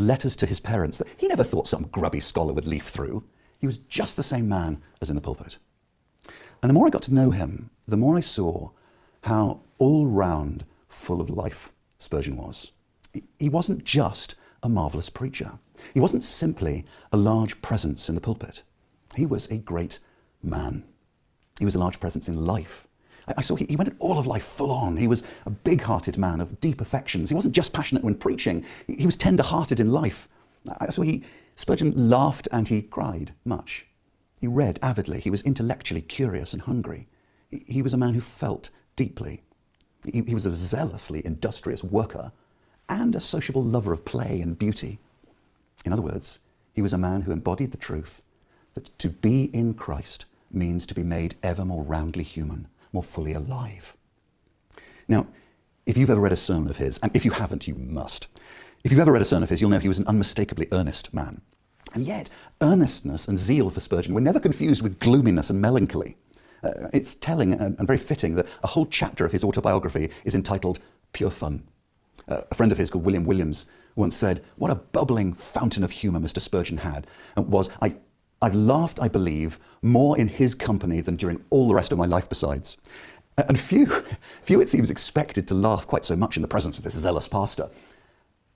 letters to his parents that he never thought some grubby scholar would leaf through. He was just the same man as in the pulpit. And the more I got to know him, the more I saw how all-round full of life Spurgeon was. He wasn't just a marvellous preacher. He wasn't simply a large presence in the pulpit. He was a great man. He was a large presence in life. I saw he went at all of life full on. He was a big-hearted man of deep affections. He wasn't just passionate when preaching. He was tender-hearted in life. I saw Spurgeon laughed and he cried much. He read avidly. He was intellectually curious and hungry. He was a man who felt deeply. He was a zealously industrious worker and a sociable lover of play and beauty. In other words, he was a man who embodied the truth that to be in Christ means to be made ever more roundly human, more fully alive. Now, if you've ever read a sermon of his, and if you haven't, you must. If you've ever read a sermon of his, you'll know he was an unmistakably earnest man. And yet, earnestness and zeal for Spurgeon were never confused with gloominess and melancholy. It's telling and very fitting that a whole chapter of his autobiography is entitled Pure Fun. A friend of his called William Williams once said, "What a bubbling fountain of humour Mr. Spurgeon had, and I've laughed, I believe, more in his company than during all the rest of my life besides." And few it seems expected to laugh quite so much in the presence of this zealous pastor.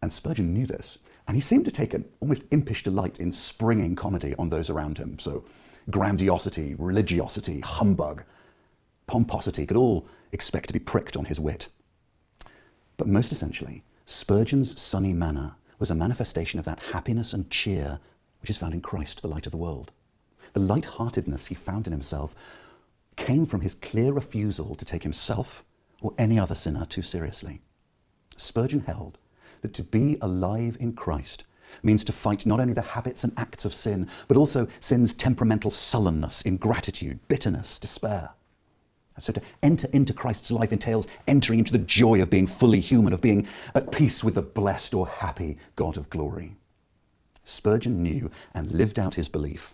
And Spurgeon knew this, and he seemed to take an almost impish delight in springing comedy on those around him. So grandiosity, religiosity, humbug, pomposity could all expect to be pricked on his wit. But most essentially, Spurgeon's sunny manner was a manifestation of that happiness and cheer which is found in Christ, the light of the world. The light-heartedness he found in himself came from his clear refusal to take himself or any other sinner too seriously. Spurgeon held that to be alive in Christ means to fight not only the habits and acts of sin, but also sin's temperamental sullenness, ingratitude, bitterness, despair. And so to enter into Christ's life entails entering into the joy of being fully human, of being at peace with the blessed or happy God of glory. Spurgeon knew and lived out his belief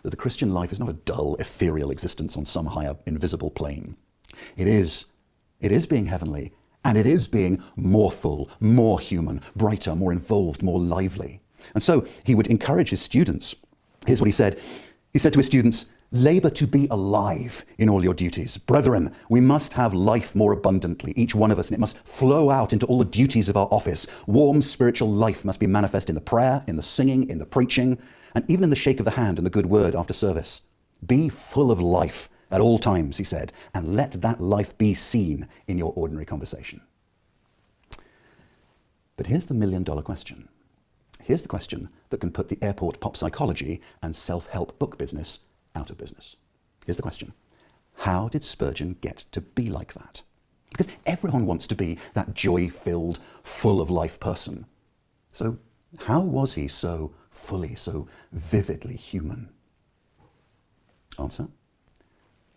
that the Christian life is not a dull, ethereal existence on some higher, invisible plane. It is being heavenly, and it is being more full, more human, brighter, more involved, more lively. And so he would encourage his students. Here's what he said. He said to his students, "Labour to be alive in all your duties. Brethren, we must have life more abundantly, each one of us, and it must flow out into all the duties of our office. Warm spiritual life must be manifest in the prayer, in the singing, in the preaching, and even in the shake of the hand and the good word after service. Be full of life at all times," he said, "and let that life be seen in your ordinary conversation." But here's the million-dollar question. Here's the question that can put the airport pop psychology and self-help book business out of business. Here's the question. How did Spurgeon get to be like that? Because everyone wants to be that joy-filled, full-of-life person. So how was he so fully, so vividly human? Answer: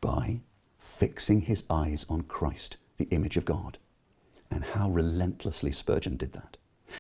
by fixing his eyes on Christ, the image of God. And how relentlessly Spurgeon did that.